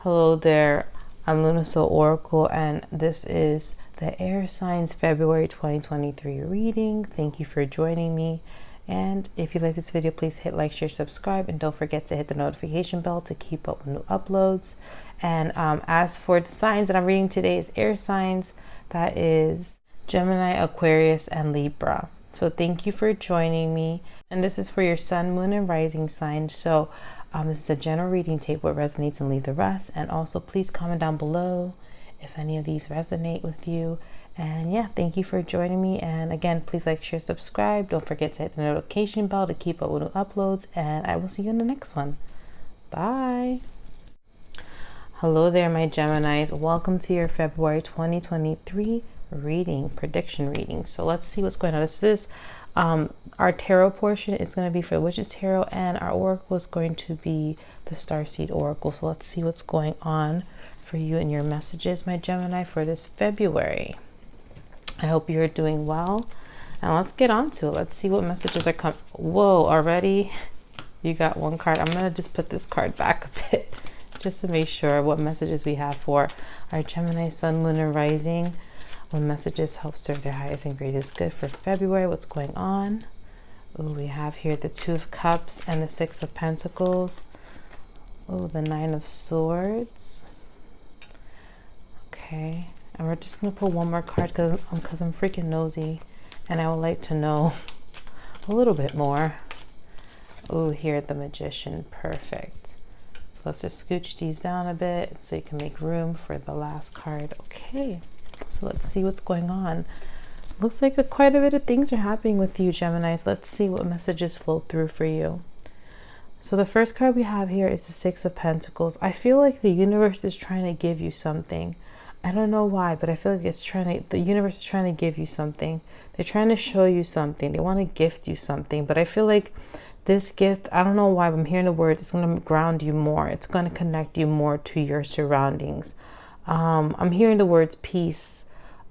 Hello there, I'm Lunasoul Oracle, and this is the Air Signs February 2023 reading. Thank you for joining me. And if you like this video, please hit like, share, subscribe, and don't forget to hit the notification bell to keep up with new uploads. And as for the signs that I'm reading today is air signs, that is Gemini, Aquarius, and Libra. So thank you for joining me. And this is for your sun, moon, and rising sign. So this is a general reading. Take what resonates and leave the rest. And also please comment down below if any of these resonate with you. And yeah, thank you for joining me. And again, please like, share, subscribe. Don't forget to hit the notification bell to keep up with new uploads. And I will see you in the next one. Bye. Hello there, my Geminis. Welcome to your February 2023 reading, prediction reading. So let's see what's going on. This is our tarot portion is going to be for the Witch's Tarot, and our oracle is going to be the Starseed Oracle. So let's see what's going on for you and your messages, my Gemini, for this February. I hope you're doing well, and let's get on to it. Let's see what messages are coming. Whoa, already you got one card. I'm going to just put this card back a bit just to make sure what messages we have for our Gemini, Sun, Moon, and Rising. What messages help serve their highest and greatest good for February? What's going on? Oh, we have here the Two of Cups and the Six of Pentacles. Oh, the Nine of Swords. Okay, and we're just gonna put one more card because I'm freaking nosy, and I would like to know a little bit more. Oh, here the Magician. Perfect. So let's just scooch these down a bit so you can make room for the last card. Okay. So let's see what's going on. Looks like quite a bit of things are happening with you, Geminis. Let's see what messages flow through for you. So the first card we have here is the Six of Pentacles. I feel like the universe is trying to give you something. I don't know why, but I feel like the universe is trying to give you something. They're trying to show you something. They want to gift you something. But I feel like this gift, I don't know why, but I'm hearing the words, it's going to ground you more. It's going to connect you more to your surroundings. I'm hearing the words peace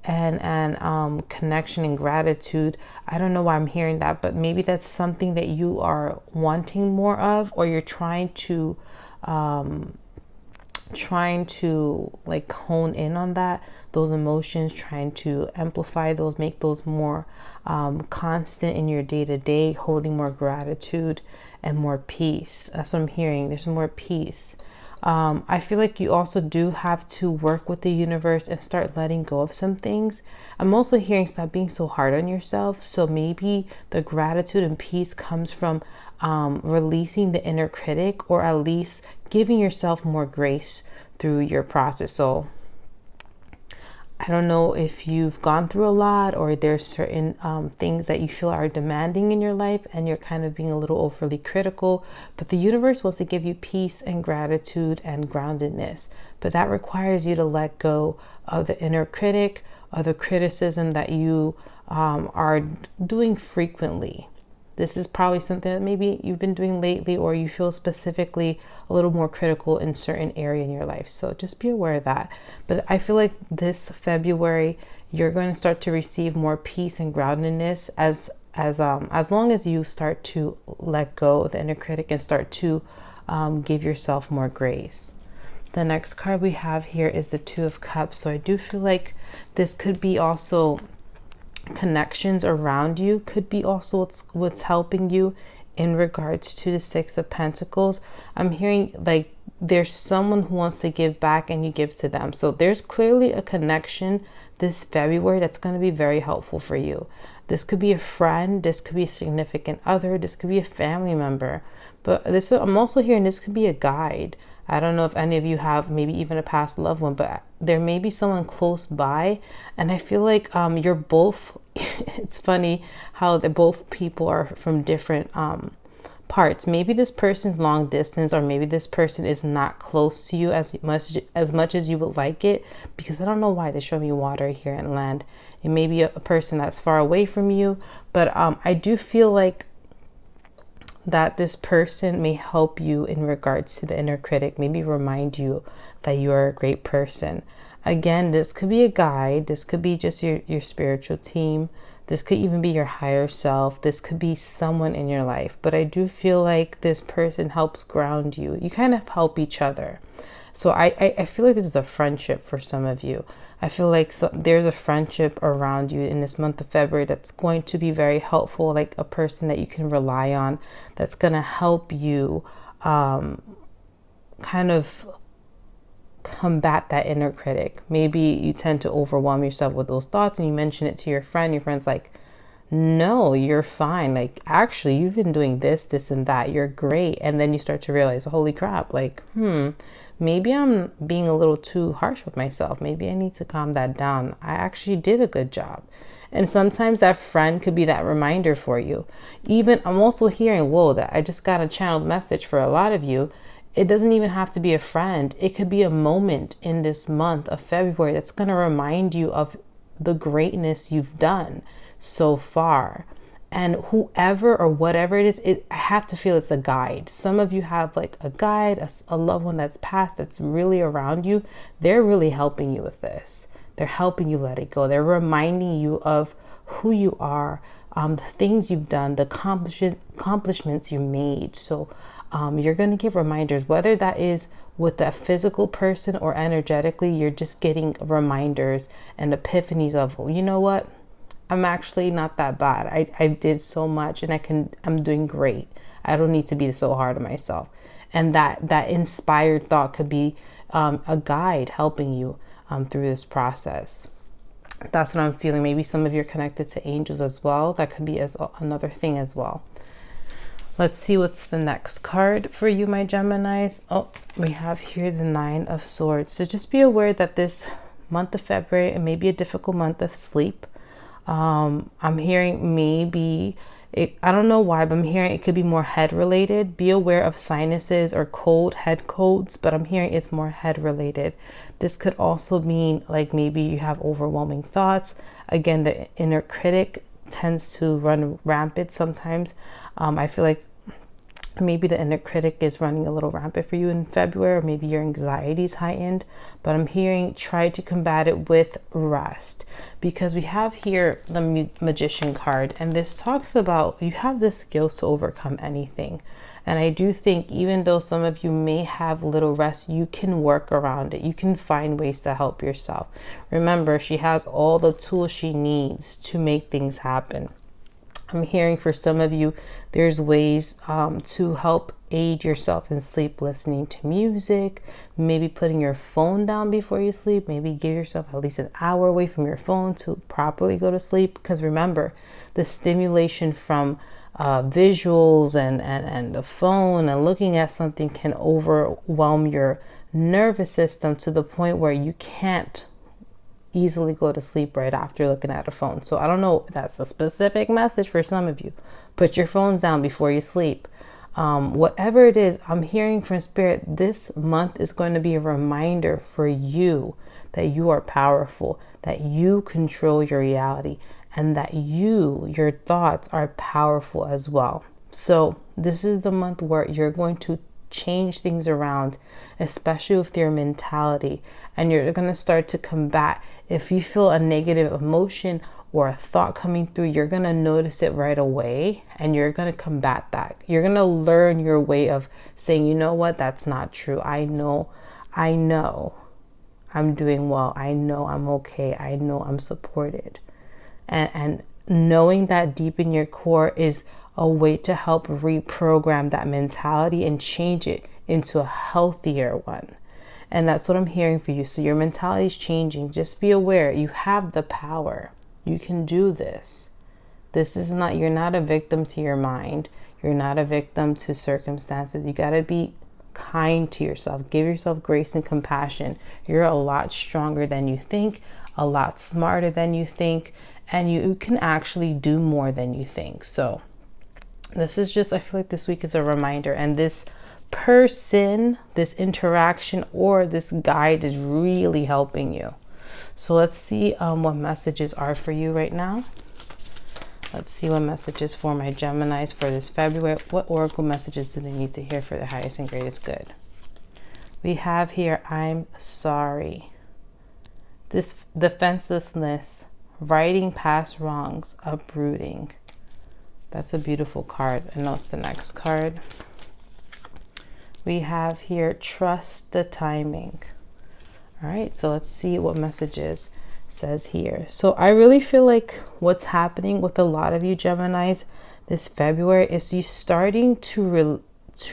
and connection and gratitude. I don't know why I'm hearing that, but maybe that's something that you are wanting more of, or you're trying to like hone in on those emotions, trying to amplify those, make those more constant in your day-to-day, holding more gratitude and more peace. That's what I'm hearing. There's more peace. I feel like you also do have to work with the universe and start letting go of some things. I'm also hearing stop being so hard on yourself. So maybe the gratitude and peace comes from releasing the inner critic, or at least giving yourself more grace through your process. So I don't know if you've gone through a lot, or there's certain things that you feel are demanding in your life and you're kind of being a little overly critical, but the universe wants to give you peace and gratitude and groundedness. But that requires you to let go of the inner critic, or the criticism that you are doing frequently. This is probably something that maybe you've been doing lately, or you feel specifically a little more critical in certain area in your life. So just be aware of that. But I feel like this February, you're going to start to receive more peace and groundedness as long as you start to let go of the inner critic and start to give yourself more grace. The next card we have here is the Two of Cups. So I do feel like this could be also connections around you, could be also what's helping you in regards to the Six of Pentacles. I'm hearing like there's someone who wants to give back and you give to them. So there's clearly a connection this February that's going to be very helpful for you. This could be a friend, this could be a significant other, this could be a family member, but I'm also hearing this could be a guide. I don't know if any of you have maybe even a past loved one, but there may be someone close by. And I feel like you're both, it's funny how both people are from different parts. Maybe this person's long distance, or maybe this person is not close to you as much as you would like it, because I don't know why they show me water here and land. It may be a person that's far away from you, but I do feel like that this person may help you in regards to the inner critic, maybe remind you that you are a great person. Again, this could be a guide. This could be just your spiritual team. This could even be your higher self. This could be someone in your life. But I do feel like this person helps ground you. You kind of help each other. So I feel like this is a friendship for some of you. I feel like there's a friendship around you in this month of February that's going to be very helpful, like a person that you can rely on, that's going to help you kind of combat that inner critic. Maybe you tend to overwhelm yourself with those thoughts and you mention it to your friend. Your friend's like, no, you're fine. Like, actually, you've been doing this, this, and that. You're great. And then you start to realize, holy crap, like, maybe I'm being a little too harsh with myself. Maybe I need to calm that down. I actually did a good job. And sometimes that friend could be that reminder for you. Even, I'm also hearing, whoa, that I just got a channeled message for a lot of you. It doesn't even have to be a friend. It could be a moment in this month of February that's going to remind you of the greatness you've done so far. And whoever or whatever it is, I have to feel it's a guide. Some of you have like a guide, a loved one that's passed, that's really around you. They're really helping you with this. They're helping you let it go. They're reminding you of who you are, the things you've done, the accomplishments you made. So you're going to give reminders, whether that is with that physical person or energetically. You're just getting reminders and epiphanies of, you know what? I'm actually not that bad. I did so much and I'm doing great. I don't need to be so hard on myself. And that inspired thought could be a guide helping you through this process. That's what I'm feeling. Maybe some of you are connected to angels as well. That could be as another thing as well. Let's see what's the next card for you, my Geminis. Oh, we have here the 9 of Swords. So just be aware that this month of February, it may be a difficult month of sleep. I'm hearing maybe, I don't know why, but I'm hearing it could be more head related. Be aware of sinuses or head colds, but I'm hearing it's more head related. This could also mean like maybe you have overwhelming thoughts. Again, the inner critic tends to run rampant sometimes. I feel like maybe the inner critic is running a little rampant for you in February, or maybe your anxiety is heightened, but I'm hearing try to combat it with rest, because we have here the Magician card, and this talks about you have the skills to overcome anything. And I do think even though some of you may have little rest, you can work around it. You can find ways to help yourself. Remember, she has all the tools she needs to make things happen. I'm hearing for some of you, there's ways to help aid yourself in sleep, listening to music, maybe putting your phone down before you sleep, maybe give yourself at least an hour away from your phone to properly go to sleep. Because remember, the stimulation from visuals and the phone and looking at something can overwhelm your nervous system to the point where you can't easily go to sleep right after looking at a phone. So I don't know, that's a specific message for some of you. Put your phones down before you sleep. Whatever it is, I'm hearing from Spirit, this month is going to be a reminder for you that you are powerful, that you control your reality, and that your thoughts are powerful as well. So this is the month where you're going to change things around, especially with your mentality, and you're going to start to combat. If you feel a negative emotion or a thought coming through, you're going to notice it right away and you're going to combat that. You're going to learn your way of saying, you know what, that's not true. I know I'm doing well. I know I'm okay. I know I'm supported. And knowing that deep in your core is a way to help reprogram that mentality and change it into a healthier one. And that's what I'm hearing for you. So your mentality is changing. Just be aware, you have the power. You can do this. You're not a victim to your mind. You're not a victim to circumstances. You got to be kind to yourself. Give yourself grace and compassion. You're a lot stronger than you think, a lot smarter than you think, and you can actually do more than you think. So this is just, I feel like this week is a reminder, and this person, this interaction, or this guide is really helping you. So let's see what messages are for you right now. Let's see what messages for my Geminis for this February. What oracle messages do they need to hear for their highest and greatest good? We have here, I'm sorry. This defenselessness, righting past wrongs, uprooting. That's a beautiful card. And that's the next card. We have here, trust the timing. All right, so let's see what messages says here. So I really feel like what's happening with a lot of you Geminis this February is you starting to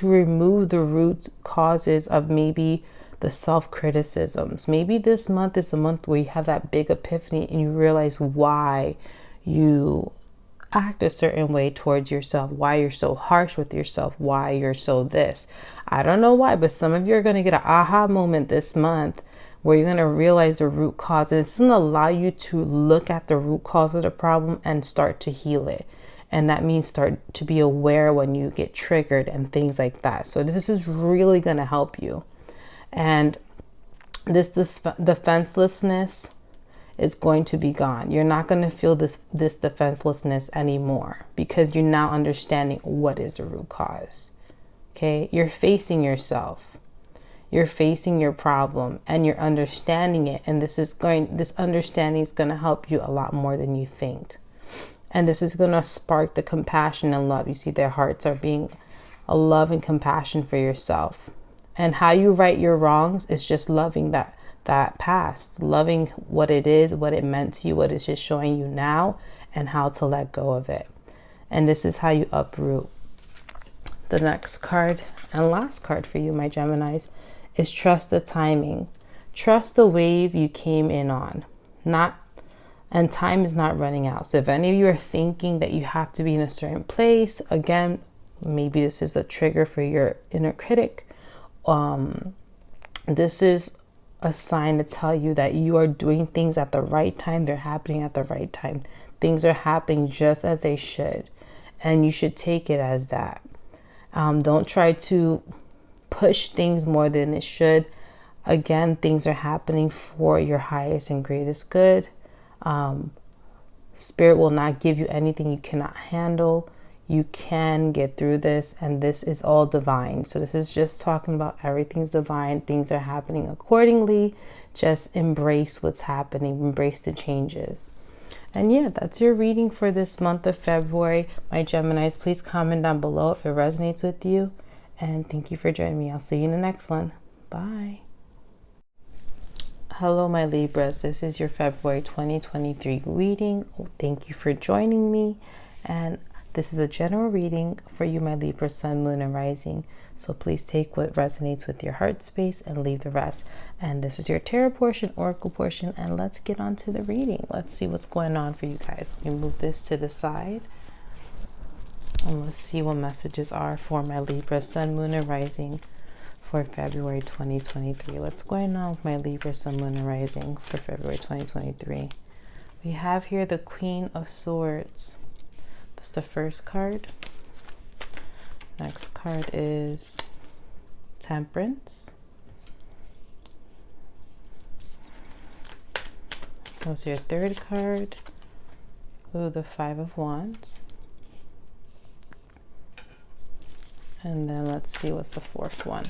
remove the root causes of maybe the self-criticisms. Maybe this month is the month where you have that big epiphany and you realize why you act a certain way towards yourself, why you're so harsh with yourself, why you're so this. I don't know why, but some of you are going to get an aha moment this month where you're going to realize the root cause. And it's going to allow you to look at the root cause of the problem and start to heal it. And that means start to be aware when you get triggered and things like that. So this is really going to help you. And this defenselessness is going to be gone. You're not going to feel this defenselessness anymore because you're now understanding what is the root cause. Okay, you're facing yourself. You're facing your problem and you're understanding it. And this understanding is going to help you a lot more than you think. And this is going to spark the compassion and love. You see, their hearts are being a love and compassion for yourself. And how you right your wrongs is just loving that past, loving what it is, what it meant to you, what it's just showing you now, and how to let go of it. And this is how you uproot. The next card and last card for you, my Geminis, is trust the timing. Trust the wave you came in on. And time is not running out. So if any of you are thinking that you have to be in a certain place, again, maybe this is a trigger for your inner critic. This is a sign to tell you that you are doing things at the right time. They're happening at the right time. Things are happening just as they should. And you should take it as that. Don't try to push things more than it should. Again, things are happening for your highest and greatest good. Spirit will not give you anything you cannot handle. You can get through this, and this is all divine. So this is just talking about everything's divine. Things are happening accordingly. Just embrace what's happening. Embrace the changes. And yeah, that's your reading for this month of February. My Geminis, please comment down below if it resonates with you. And thank you for joining me. I'll see you in the next one. Bye. Hello, my Libras. This is your February 2023 reading. Thank you for joining me. And this is a general reading for you, my Libra, Sun, Moon, and Rising. So please take what resonates with your heart space and leave the rest. And this is your tarot portion, oracle portion, and let's get on to the reading. Let's see what's going on for you guys. Let me move this to the side. And let's see what messages are for my Libra, Sun, Moon, and Rising for February 2023. What's going on with my Libra, Sun, Moon, and Rising for February 2023? We have here the Queen of Swords. That's the first card. Next card is Temperance. What's your third card? Ooh, the Five of Wands. And then let's see what's the fourth one.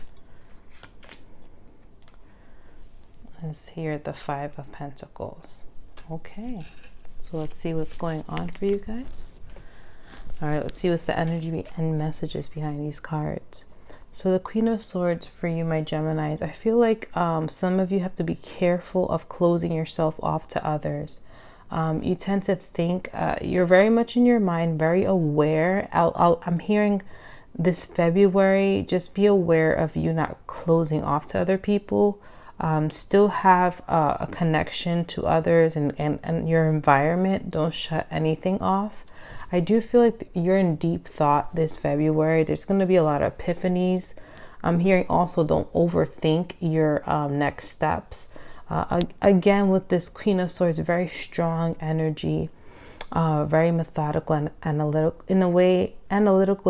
Is here the Five of Pentacles. Okay, so let's see what's going on for you guys. All right, let's see what's the energy and messages behind these cards. So the Queen of Swords for you, my Geminis, I feel like some of you have to be careful of closing yourself off to others. You tend to think you're very much in your mind, very aware. I'm hearing this February, just be aware of you not closing off to other people. Still have a connection to others and your environment. Don't shut anything off. I do feel like you're in deep thought this February. There's going to be a lot of epiphanies. I'm hearing also don't overthink your next steps. Again, with this Queen of Swords, very strong energy, very methodical and analytical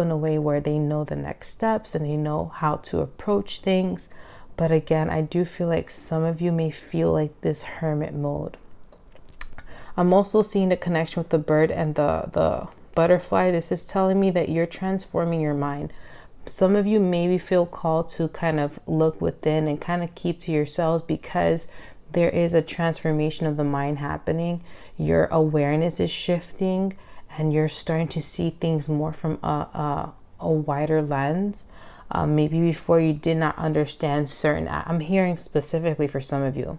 in a way where they know the next steps and they know how to approach things. But again, I do feel like some of you may feel like this hermit mode. I'm also seeing the connection with the bird and the butterfly. This is telling me that you're transforming your mind. Some of you maybe feel called to kind of look within and kind of keep to yourselves because there is a transformation of the mind happening. Your awareness is shifting and you're starting to see things more from a wider lens. Maybe before you did not understand certain, I'm hearing specifically for some of you,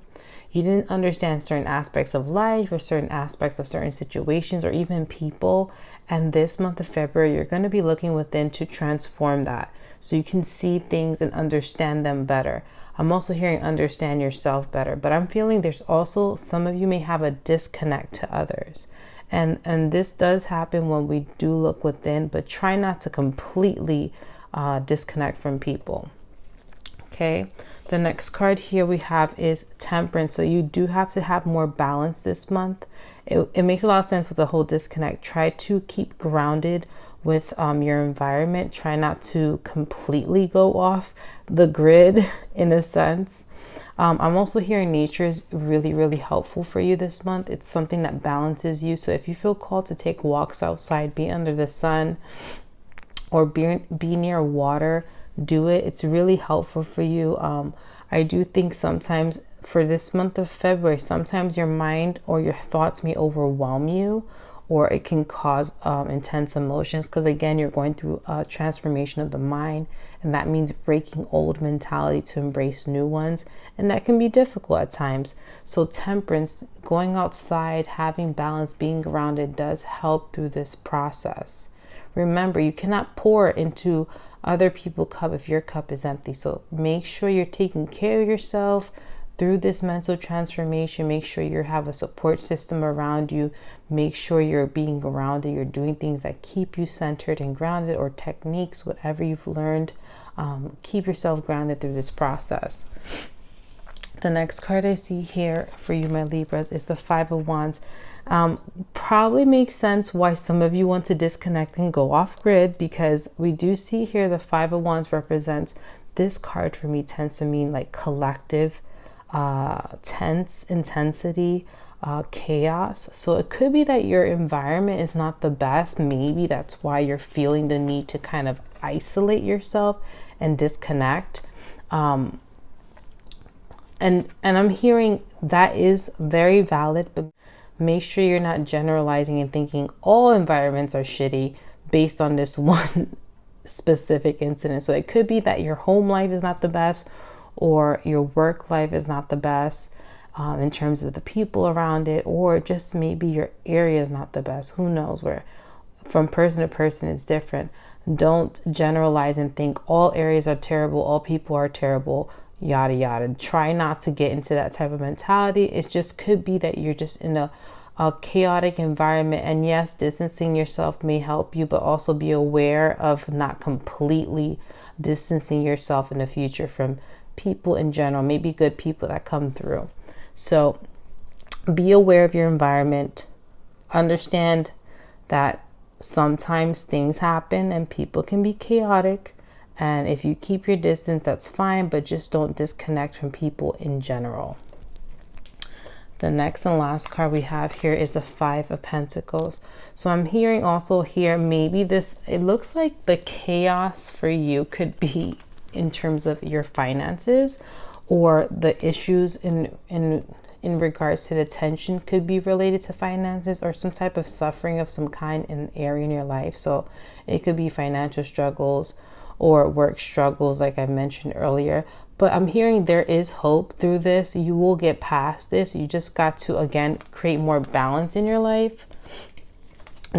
you didn't understand certain aspects of life or certain aspects of certain situations or even people. And this month of February, you're going to be looking within to transform that so you can see things and understand them better. I'm also hearing understand yourself better, but I'm feeling there's also some of you may have a disconnect to others. And this does happen when we do look within, but try not to completely disconnect from people. Okay. The next card here we have is Temperance. So you do have to have more balance this month. It makes a lot of sense with the whole disconnect. Try to keep grounded with your environment. Try not to completely go off the grid in a sense. I'm also hearing nature is really, really helpful for you this month. It's something that balances you. So if you feel called to take walks outside, be under the sun, or be near water, do it. It's really helpful for you. I do think sometimes for this month of February, sometimes your mind or your thoughts may overwhelm you, or it can cause intense emotions, because again, you're going through a transformation of the mind, and that means breaking old mentality to embrace new ones, and that can be difficult at times. So Temperance, going outside, having balance, being grounded does help through this process. Remember, you cannot pour into other people's cup if your cup is empty. So make sure you're taking care of yourself through this mental transformation. Make sure you have a support system around you. Make sure you're being grounded. You're doing things that keep you centered and grounded, or techniques, whatever you've learned. Keep yourself grounded through this process. The next card I see here for you, my Libras, is the Five of Wands. Probably makes sense why some of you want to disconnect and go off grid, because we do see here the Five of Wands represents, this card for me tends to mean like collective, tense intensity, chaos. So it could be that your environment is not the best. Maybe that's why you're feeling the need to kind of isolate yourself and disconnect. And I'm hearing that is very valid, but make sure you're not generalizing and thinking all environments are shitty based on this one specific incident. So it could be that your home life is not the best, or your work life is not the best in terms of the people around it, or just maybe your area is not the best. Who knows? Where from person to person it's different. Don't generalize and think all areas are terrible, all people are terrible, yada yada. Try not to get into that type of mentality. It just could be that you're just in a chaotic environment, and yes, distancing yourself may help you, but also be aware of not completely distancing yourself in the future from people in general, maybe good people that come through. So be aware of your environment. Understand that sometimes things happen and people can be chaotic, and if you keep your distance, that's fine, but just don't disconnect from people in general. The next and last card we have here is the Five of Pentacles. So I'm hearing also here, maybe this, it looks like the chaos for you could be in terms of your finances, or the issues in regards to the tension could be related to finances, or some type of suffering of some kind in an area in your life. So it could be financial struggles or work struggles, like I mentioned earlier. But I'm hearing there is hope through this. You will get past this. You just got to, again, create more balance in your life.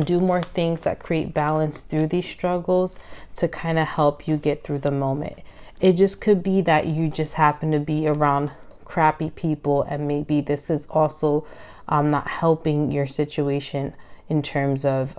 Do more things that create balance through these struggles to kind of help you get through the moment. It just could be that you just happen to be around crappy people, and maybe this is also not helping your situation in terms of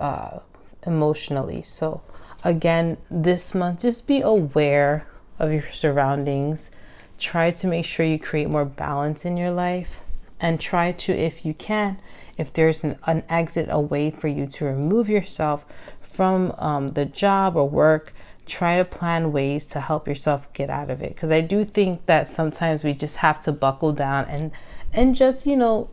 emotionally. So again, this month, just be aware of your surroundings. Try to make sure you create more balance in your life, and try to, if you can, if there's an exit, a way for you to remove yourself from the job or work, try to plan ways to help yourself get out of it. Because I do think that sometimes we just have to buckle down and just, you know,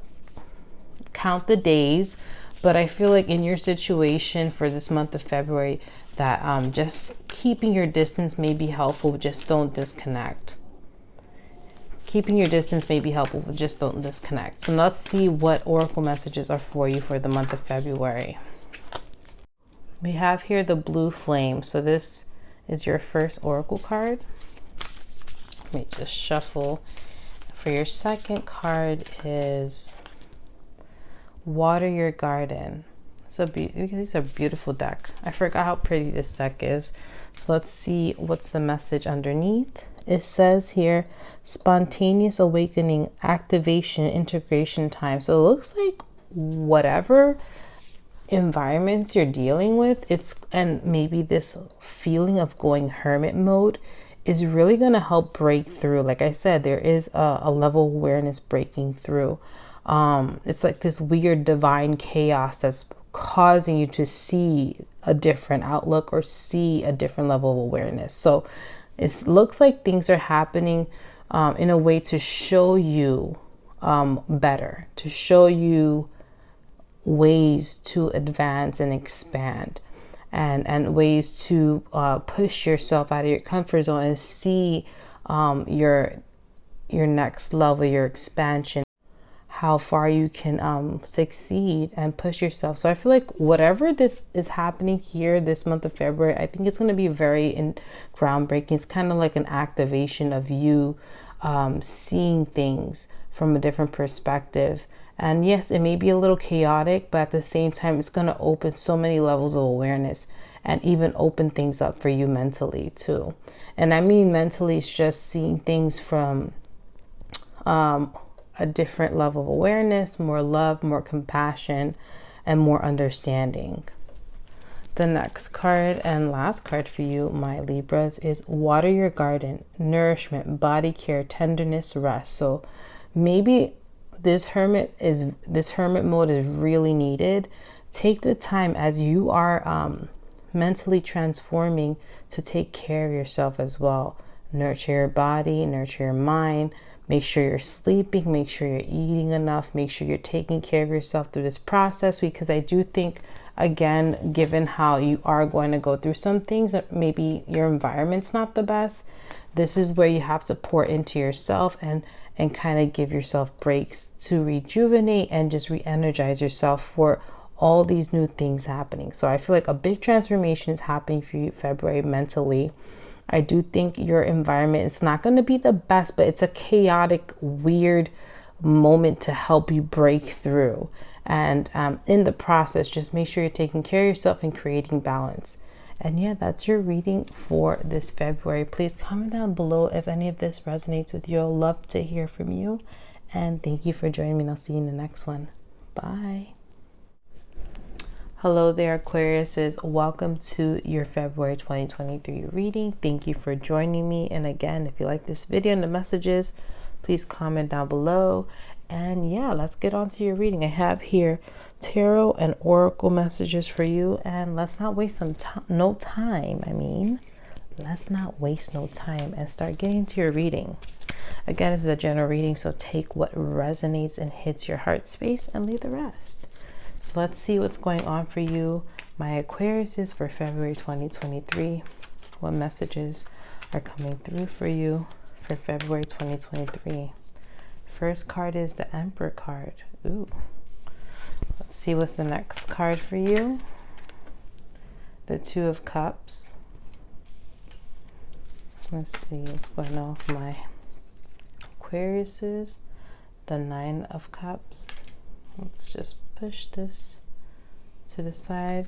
count the days. But I feel like in your situation for this month of February, that just keeping your distance may be helpful, just don't disconnect. Keeping your distance may be helpful, but just don't disconnect. So let's see what oracle messages are for you for the month of February. We have here the blue flame. So this is your first oracle card. Let me just shuffle. For your second card is Water Your Garden. These are beautiful deck. I forgot how pretty this deck is. So let's see what's the message underneath. It says here, spontaneous awakening, activation, integration time. So it looks like whatever environments you're dealing with, and maybe this feeling of going hermit mode is really going to help break through. Like I said, there is a level of awareness breaking through. It's like this weird divine chaos that's causing you to see a different outlook or see a different level of awareness. So it looks like things are happening in a way to show you better, to show you ways to advance and expand, and ways to push yourself out of your comfort zone and see your next level, your expansion, how far you can succeed and push yourself. So I feel like whatever this is happening here this month of February, I think it's going to be very groundbreaking. It's kind of like an activation of you seeing things from a different perspective. And yes, it may be a little chaotic, but at the same time, it's going to open so many levels of awareness and even open things up for you mentally too. And I mean mentally, it's just seeing things from a different level of awareness, more love, more compassion, and more understanding. The next card and last card for you, my Libras, is Water Your Garden, nourishment, body care, tenderness, rest. So maybe this hermit mode is really needed. Take the time as you are mentally transforming to take care of yourself as well. Nurture your body, nurture your mind. Make sure you're sleeping, make sure you're eating enough, make sure you're taking care of yourself through this process, because I do think, again, given how you are going to go through some things that maybe your environment's not the best, this is where you have to pour into yourself and kind of give yourself breaks to rejuvenate and just re-energize yourself for all these new things happening. So I feel like a big transformation is happening for you February mentally. I do think your environment is not going to be the best, but it's a chaotic, weird moment to help you break through. And in the process, just make sure you're taking care of yourself and creating balance. And yeah, that's your reading for this February. Please comment down below if any of this resonates with you. I'd love to hear from you. And thank you for joining me, and I'll see you in the next one. Bye. Hello there, Aquariuses. Welcome to your February 2023 reading. Thank you for joining me. And again, if you like this video and the messages, please comment down below. And yeah, let's get on to your reading. I have here tarot and oracle messages for you. And let's not waste no time. Let's not waste no time and start getting to your reading. Again, this is a general reading, so take what resonates and hits your heart space and leave the rest. So let's see what's going on for you, my Aquariuses, for February 2023. What messages are coming through for you for February 2023? First card is the Emperor card. Ooh. Let's see what's the next card for you. The Two of Cups. Let's see what's going on with my Aquariuses. The Nine of Cups. Let's just push this to the side.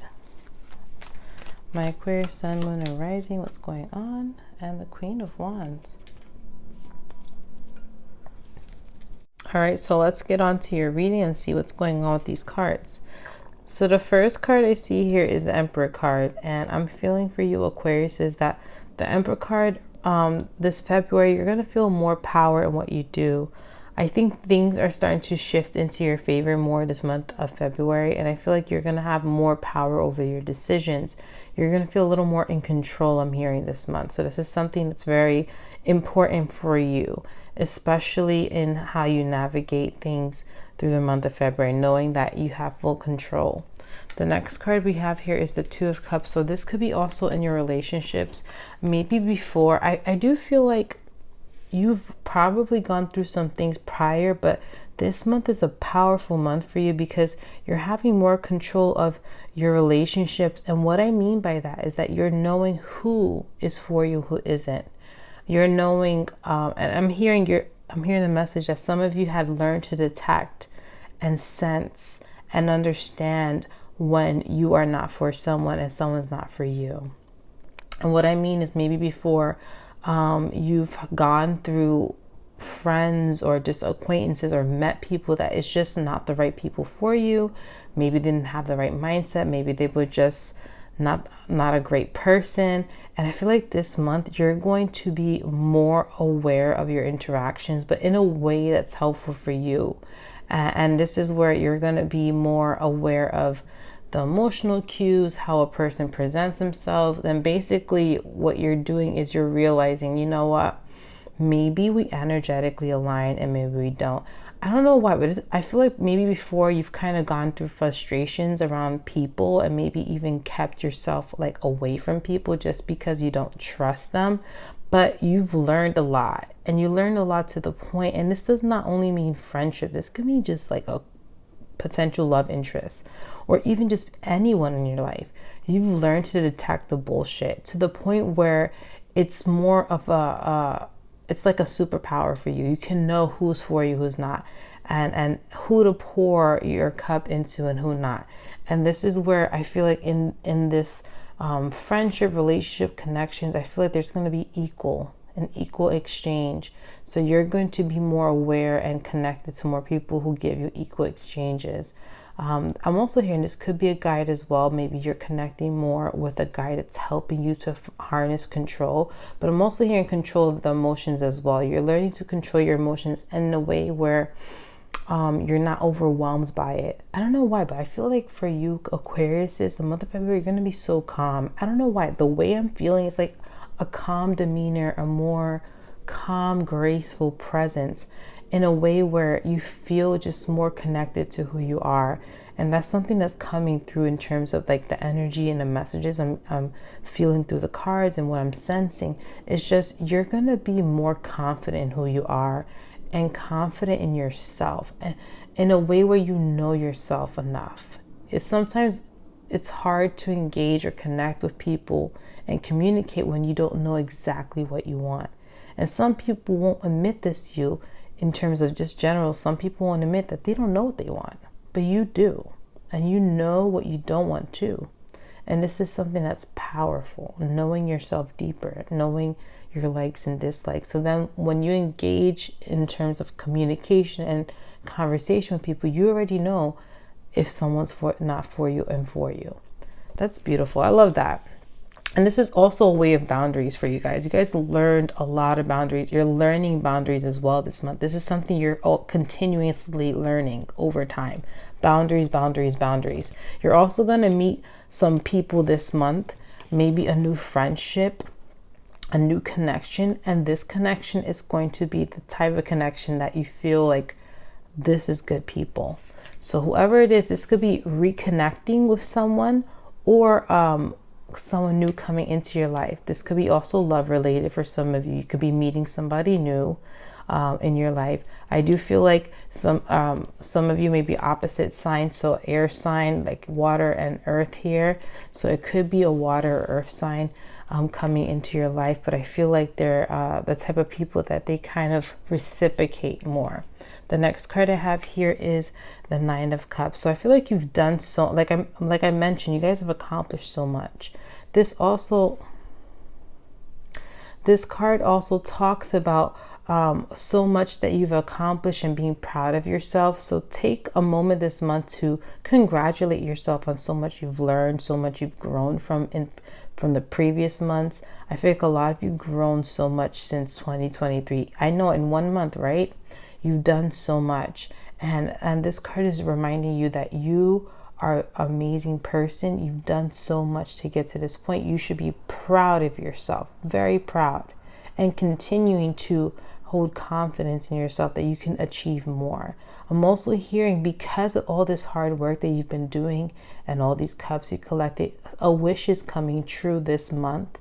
My Aquarius, Sun, Moon, and Rising, what's going on? And the Queen of Wands. All right, so let's get on to your reading and see what's going on with these cards. So the first card I see here is the Emperor card, and I'm feeling for you, Aquarius, is that the Emperor card, this February, you're going to feel more power in what you do. I think things are starting to shift into your favor more this month of February, and I feel like you're going to have more power over your decisions. You're going to feel a little more in control, I'm hearing, this month. So this is something that's very important for you, especially in how you navigate things through the month of February, knowing that you have full control. The next card we have here is the Two of Cups. So this could be also in your relationships. Maybe before, I do feel like you've probably gone through some things prior, but this month is a powerful month for you because you're having more control of your relationships. And what I mean by that is that you're knowing who is for you, who isn't. You're knowing, and I'm hearing the message that some of you had learned to detect and sense and understand when you are not for someone and someone's not for you. And what I mean is maybe before you've gone through friends or just acquaintances or met people that it's just not the right people for you. Maybe they didn't have the right mindset. Maybe they were just not a great person. And I feel like this month you're going to be more aware of your interactions, but in a way that's helpful for you. And this is where you're going to be more aware of the emotional cues, how a person presents themselves. And basically what you're doing is you're realizing, you know what, maybe we energetically align and maybe we don't. I don't know why, but I feel like maybe before you've kind of gone through frustrations around people and maybe even kept yourself like away from people just because you don't trust them. But you've learned a lot, and you learned a lot to the point, and this does not only mean friendship, this could mean just like a potential love interest or even just anyone in your life. You've learned to detect the bullshit to the point where it's more of it's like a superpower for you. You can know who's for you, who's not, and who to pour your cup into and who not. And this is where I feel like in this friendship, relationship, connections, I feel like there's going to be an equal exchange. So you're going to be more aware and connected to more people who give you equal exchanges. I'm also hearing this could be a guide as well. Maybe you're connecting more with a guide that's helping you to harness control. But I'm also hearing control of the emotions as well. You're learning to control your emotions in a way where you're not overwhelmed by it. I don't know why, but I feel like for you Aquariuses, the month of February, you're going to be so calm. I don't know why. The way I'm feeling is like a calm demeanor, a more calm, graceful presence in a way where you feel just more connected to who you are. And that's something that's coming through in terms of like the energy and the messages I'm feeling through the cards, and what I'm sensing. It's just you're going to be more confident in who you are and confident in yourself, and in a way where you know yourself enough. Sometimes it's hard to engage or connect with people and communicate when you don't know exactly what you want. And some people won't admit this to you in terms of just general. Some people won't admit that they don't know what they want, but you do. And you know what you don't want too. And this is something that's powerful, knowing yourself deeper, knowing your likes and dislikes. So then when you engage in terms of communication and conversation with people, you already know if someone's not for you and for you. That's beautiful. I love that. And this is also a way of boundaries for you guys. You guys learned a lot of boundaries. You're learning boundaries as well this month. This is something you're continuously learning over time. Boundaries, boundaries, boundaries. You're also going to meet some people this month, maybe a new friendship, a new connection. And this connection is going to be the type of connection that you feel like this is good people. So whoever it is, this could be reconnecting with someone or someone new coming into your life. This could be also love related for some of you. You could be meeting somebody new in your life. I do feel like some of you may be opposite signs, so air sign, like water and earth here. So it could be a water or earth sign coming into your life, but I feel like they're the type of people that they kind of reciprocate more. The next card I have here is the Nine of Cups. So I feel like you've done so, like I mentioned, you guys have accomplished so much. This card also talks about so much that you've accomplished and being proud of yourself. So take a moment this month to congratulate yourself on so much you've learned, so much you've grown from the previous months. I feel like a lot of you grown so much since 2023. I know in 1 month, right? You've done so much. And this card is reminding you that you are an amazing person. You've done so much to get to this point. You should be proud of yourself, very proud, and continuing to hold confidence in yourself that you can achieve more. I'm also hearing, because of all this hard work that you've been doing and all these cups you collected, a wish is coming true this month.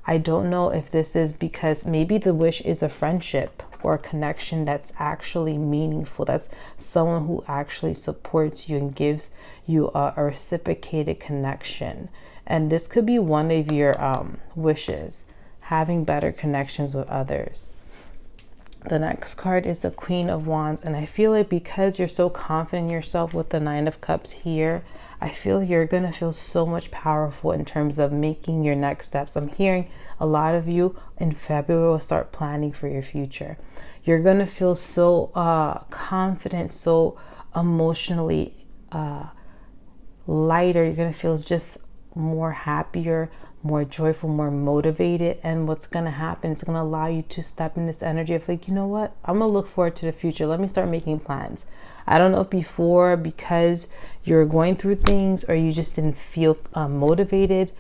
I don't know if this is because maybe the wish is a friendship or a connection that's actually meaningful. That's someone who actually supports you and gives you a reciprocated connection. And this could be one of your wishes, having better connections with others. The next card is the Queen of Wands. And I feel like because you're so confident in yourself with the Nine of Cups here, I feel you're going to feel so much powerful in terms of making your next steps. I'm hearing a lot of you in February will start planning for your future. You're going to feel so confident, so emotionally lighter. You're going to feel just more happier, more joyful, more motivated. And what's going to happen is going to allow you to step in this energy of like, you know what, I'm going to look forward to the future. Let me start making plans. I don't know if before, because you're going through things or you just didn't feel motivated,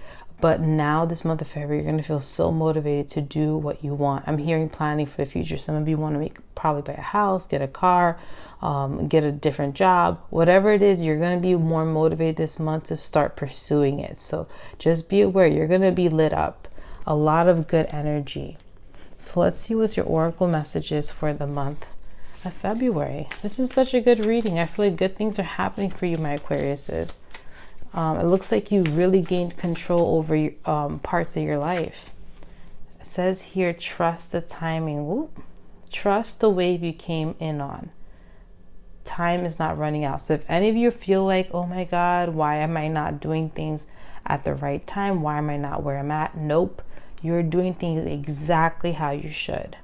but now this month of February, you're going to feel so motivated to do what you want. I'm hearing planning for the future. Some of you want to probably buy a house, get a car, get a different job, whatever it is. You're going to be more motivated this month to start pursuing it. So just be aware, you're going to be lit up. A lot of good energy. So let's see what your oracle message is for the month of February. This is such a good reading. I feel like good things are happening for you, my Aquariuses. It looks like you really gained control over parts of your life. It says here, trust the timing. Ooh. Trust the wave you came in on. Time is not running out. So if any of you feel like, oh my God, why am I not doing things at the right time? Why am I not where I'm at? Nope. You're doing things exactly how you should.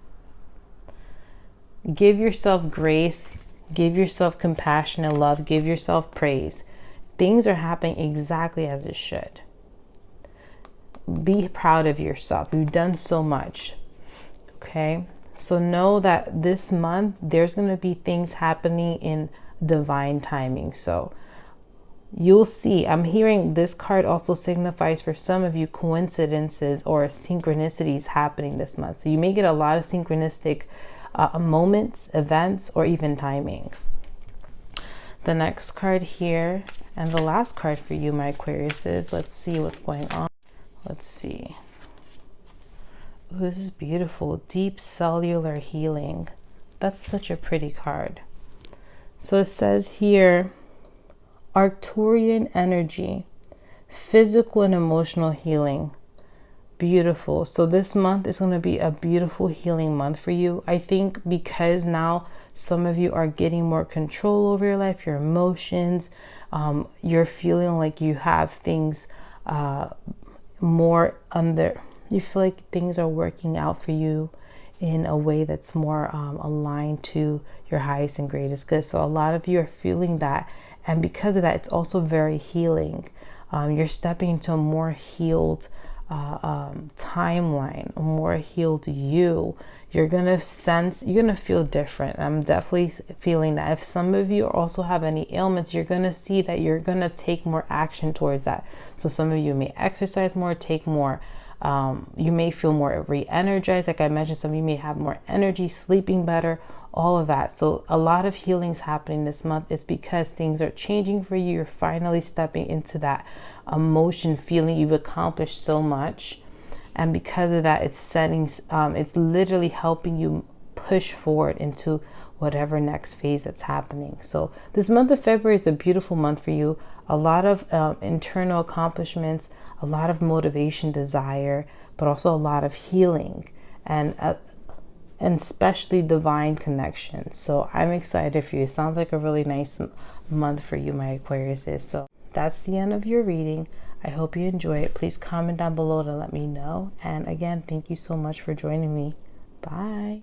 Give yourself grace. Give yourself compassion and love. Give yourself praise. Things are happening exactly as it should. Be proud of yourself. You've done so much. Okay? So know that this month, there's going to be things happening in divine timing. So you'll see. I'm hearing this card also signifies for some of you coincidences or synchronicities happening this month. So you may get a lot of synchronistic moments, events, or even timing. The next card here and the last card for you, my Aquariuses. Let's see what's going on. Let's see. Ooh, this is beautiful. Deep cellular healing. That's such a pretty card. So it says here, Arcturian energy, physical and emotional healing. Beautiful. So this month is going to be a beautiful healing month for you. I think because now some of you are getting more control over your life, your emotions. You're feeling like you have things more under. You feel like things are working out for you in a way that's more aligned to your highest and greatest good. So a lot of you are feeling that. And because of that, it's also very healing. You're stepping into a more healed timeline, a more healed you. You're gonna feel different. I'm definitely feeling that. If some of you also have any ailments, you're gonna see that you're gonna take more action towards that. So some of you may exercise more, take more. You may feel more re-energized. Like I mentioned, some of you may have more energy, sleeping better, all of that. So a lot of healing's happening this month is because things are changing for you. You're finally stepping into that emotion, feeling you've accomplished so much. And because of that, it's literally helping you push forward into whatever next phase that's happening. So this month of February is a beautiful month for you. A lot of internal accomplishments, a lot of motivation, desire, but also a lot of healing and especially divine connection. So I'm excited for you. It sounds like a really nice month for you, my Aquariuses. So that's the end of your reading. I hope you enjoy it. Please comment down below to let me know. And again, thank you so much for joining me. Bye.